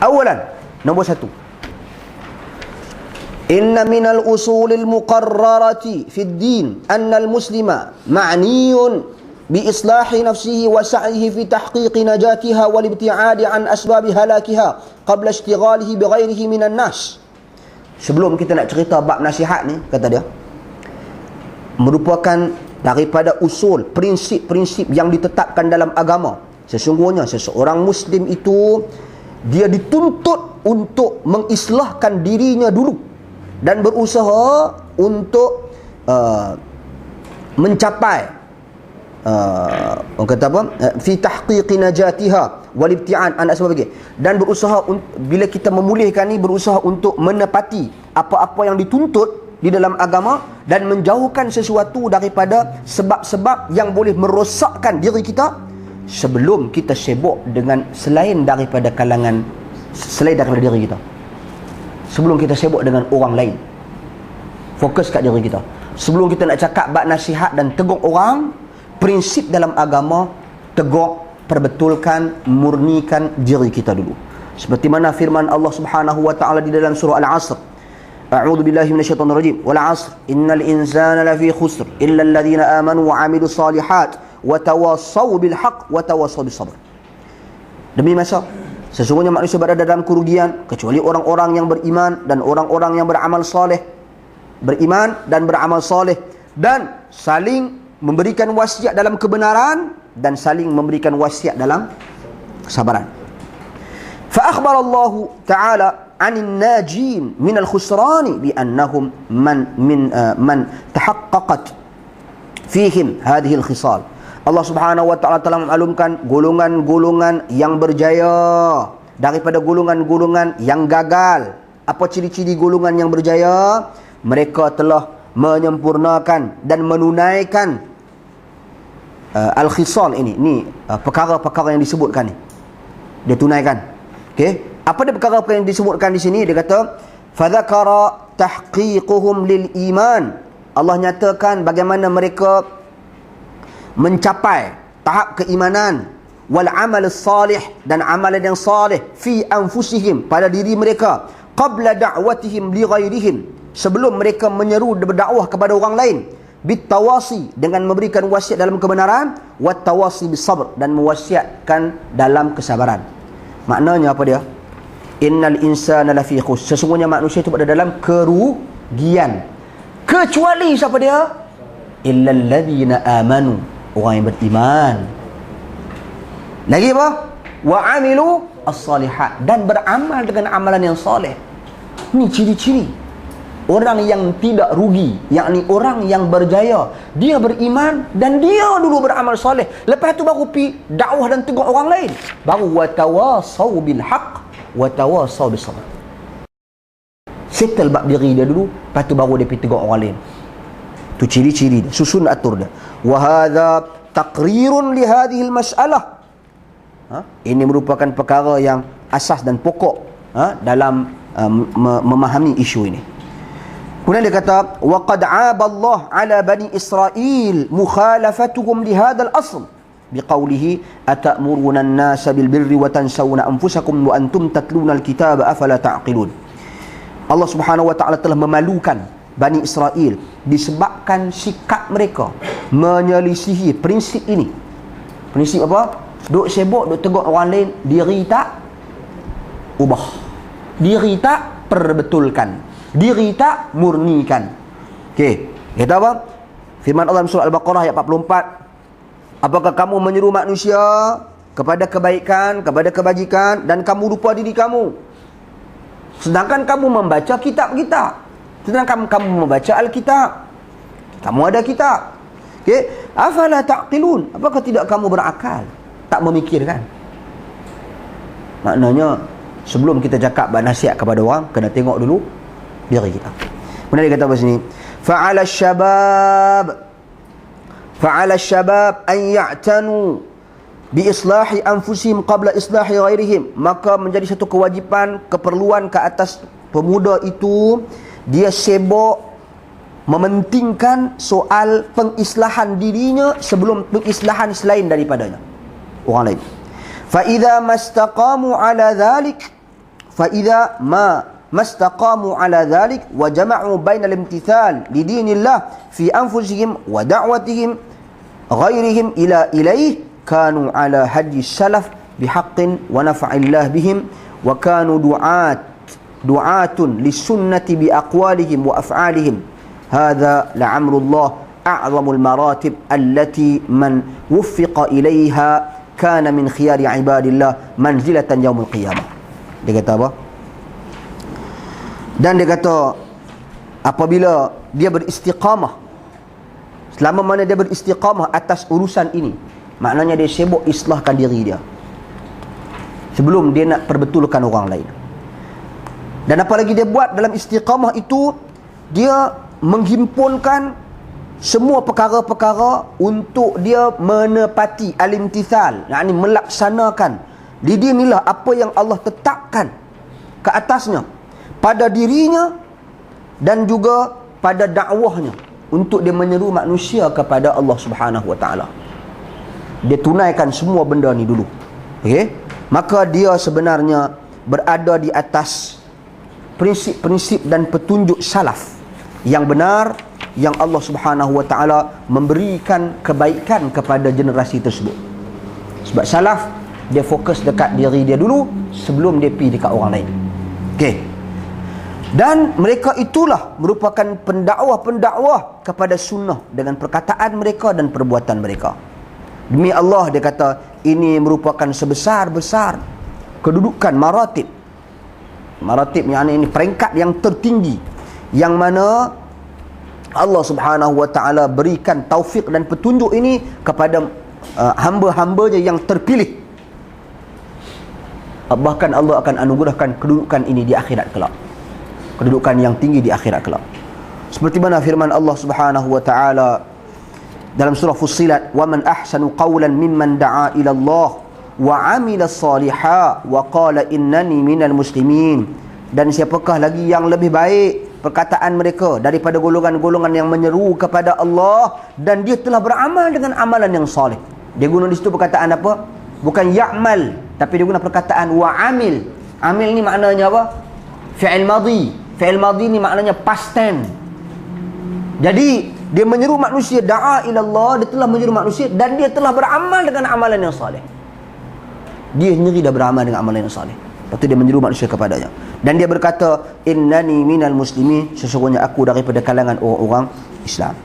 Awalan, nombor satu, inna minal usulil muqarrarati fid din anna al-muslima ma'niyun bi islahi nafsihi wa sa'yihi fi tahqiqi najatiha wal ibti'adi an asbab halakiha qabla ishtighalihi bi ghairihi minan nas. Sebelum kita nak cerita bab nasihat ni, kata dia, merupakan daripada usul, prinsip-prinsip yang ditetapkan dalam agama. Sesungguhnya seseorang Muslim itu dia dituntut untuk mengislahkan dirinya dulu dan berusaha untuk mencapai orang kata apa, fi tahqiqi najatiha wal ibti'an an asbab, dan berusaha bila kita memulihkan ni, berusaha untuk menepati apa-apa yang dituntut di dalam agama dan menjauhkan sesuatu daripada sebab-sebab yang boleh merosakkan diri kita sebelum kita sibuk dengan selain daripada diri kita. Sebelum kita sibuk dengan orang lain, fokus kat diri kita. Sebelum kita nak cakap bab nasihat dan tegur orang, prinsip dalam agama, tegur, perbetulkan, murnikan diri kita dulu. Seperti mana firman Allah Subhanahu wa taala di dalam surah Al-Asr, a'udzu billahi minasyaitonir rajim, wal 'asr innal insana lafi khusr illa alladhina amanu wa 'amilus solihat wa tawassaw bil haqq wa tawassaw bis sabr. Demi masa, sesungguhnya manusia berada dalam kerugian kecuali orang-orang yang beriman dan orang-orang yang beramal soleh. Beriman dan beramal soleh dan saling memberikan wasiat dalam kebenaran dan saling memberikan wasiat dalam kesabaran. Fa akhbara Allah Ta'ala 'anil najin min al-khusrani bi annahum man tahaqqaqat fihim hadhihi al-khisal. Allah Subhanahu wa taala telah memaklumkan golongan-golongan yang berjaya daripada golongan-golongan yang gagal. Apa ciri-ciri golongan yang berjaya? Mereka telah menyempurnakan dan menunaikan al-khisal ini perkara-perkara yang disebutkan ni. Dia tunaikan. Okey, apa dia perkara-perkara yang disebutkan di sini? Dia kata fa dzakara tahqiquhum lil iman. Allah nyatakan bagaimana mereka mencapai tahap keimanan, wal amal salih, dan amalan yang salih, fi anfusihim, pada diri mereka, qabla da'watihim li ghairihim, sebelum mereka menyeru berdakwah kepada orang lain, bitawasi, dengan memberikan wasiat dalam kebenaran, wat tawasi bis sabr, dan mewasiatkan dalam kesabaran. Maknanya apa dia? Innal insana lafi khus, sesungguhnya manusia itu berada dalam kerugian kecuali siapa dia? Illal ladzina amanu, orang yang beriman. Lagi apa? Wa amilu as-salihat, dan beramal dengan amalan yang soleh. Ni ciri-ciri orang yang tidak rugi, yakni orang yang berjaya. Dia beriman dan dia dulu beramal soleh, lepas tu baru pi dakwah dan tegur orang lain, baru wa tawasau bil haqq wa tawasau bis sabr. Settle bab diri dia dulu, lepas tu baru dia pi tegur orang lain. Tu ciri-ciri dia, susun atur dia. Wa hadza taqrirun li hadhihi al-mas'alah. Ini merupakan perkara yang asas dan pokok dalam memahami isu ini. Kemudian dia kata, wa qad 'aba Allah 'ala bani Israil mukhalafatuhum li hadzal asl biqaulihi atamuruna an-nasa bil birri wa tansawna anfusakum wa antum tatluna al-kitaba afala ta'qilun. Allah Subhanahu wa taala telah memalukan Bani Israel disebabkan sikap mereka menyelisihi prinsip ini. Prinsip apa? Duk sibuk, duk tegur orang lain, diri tak ubah, diri tak perbetulkan, diri tak murnikan. Okey, kata apa? Firman Allah dalam surah Al-Baqarah ayat 44, apakah kamu menyeru manusia kepada kebaikan, kepada kebajikan, dan kamu lupa diri kamu, sedangkan kamu membaca kitab kita, sedangkan kamu membaca Alkitab, kamu ada kitab. Okey, afala taqilun, apakah tidak kamu berakal, tak memikirkan? Maknanya sebelum kita cakap nasihat kepada orang, kena tengok dulu diri kita. Kemudian dia kata apa sini? Fa'ala syabab an ya'tanu bi islahi anfusihim qabla islahi ghairihim. Maka menjadi satu kewajipan, keperluan ke atas pemuda itu, dia sibuk mementingkan soal pengislahan dirinya sebelum pengislahan selain daripadanya, orang lain. Fa idza mastaqamu ala dhalik, fa idza mastaqamu ala dhalik wa jama'u bainal imtithal li dinillah fi anfusihim wa da'watihim ghairihim ilaih kanu ala hadi salaf bihaqqin wa nafa'illah bihim wa kanu du'atun lisunnati bi aqwalihim wa af'alihim hadha la'amrullah a'zamul maratib allati man wuffiqa ilaiha kana min khiyari ibadillah manzilatan yaumul qiyamah. Dia kata apa? Dan dia kata apabila dia beristiqamah, selama mana dia beristiqamah atas urusan ini, maknanya dia sibuk islahkan diri dia sebelum dia nak perbetulkan orang lain. Dan apa lagi dia buat dalam istiqamah itu, dia menghimpunkan semua perkara-perkara untuk dia menepati al-imtithal, yakni melaksanakan lidinilah apa yang Allah tetapkan ke atasnya pada dirinya dan juga pada dakwahnya, untuk dia menyeru manusia kepada Allah Subhanahu wa taala. Dia tunaikan semua benda ni dulu. Okey? Maka dia sebenarnya berada di atas prinsip-prinsip dan petunjuk salaf yang benar, yang Allah Subhanahu wa taala memberikan kebaikan kepada generasi tersebut. Sebab salaf dia fokus dekat diri dia dulu sebelum dia pergi dekat orang lain. Okey. Dan mereka itulah merupakan pendakwah-pendakwah kepada sunnah dengan perkataan mereka dan perbuatan mereka. Demi Allah, dia kata ini merupakan sebesar-besar kedudukan maratib. Maratib yakni ini peringkat yang tertinggi yang mana Allah Subhanahu wa taala berikan taufik dan petunjuk ini kepada hamba-hambanya yang terpilih. Bahkan Allah akan anugerahkan kedudukan ini di akhirat kelak. Kedudukan yang tinggi di akhirat kelak. Seperti mana firman Allah Subhanahu wa taala dalam surah Fussilat, "Wa man ahsanu qawlan mimman da'a ila Allah wa 'amila shalihan wa qala innani minal muslimin." Dan siapakah lagi yang lebih baik perkataan mereka daripada golongan-golongan yang menyeru kepada Allah dan dia telah beramal dengan amalan yang salih. Dia guna di situ perkataan apa? Bukan ya'mal, tapi dia guna perkataan wa 'amil. Amil ni maknanya apa? Fi'il madhi. Fi'il madhi ni maknanya past tense. Jadi dia menyeru manusia, da'a ila Allah, dia telah menyeru manusia dan dia telah beramal dengan amalan yang saleh. Dia sendiri dah beramal dengan amalan yang saleh. Lepas tu dia menyeru manusia kepadanya. Dan dia berkata, innani minal muslimin, sesungguhnya aku daripada kalangan orang-orang Islam.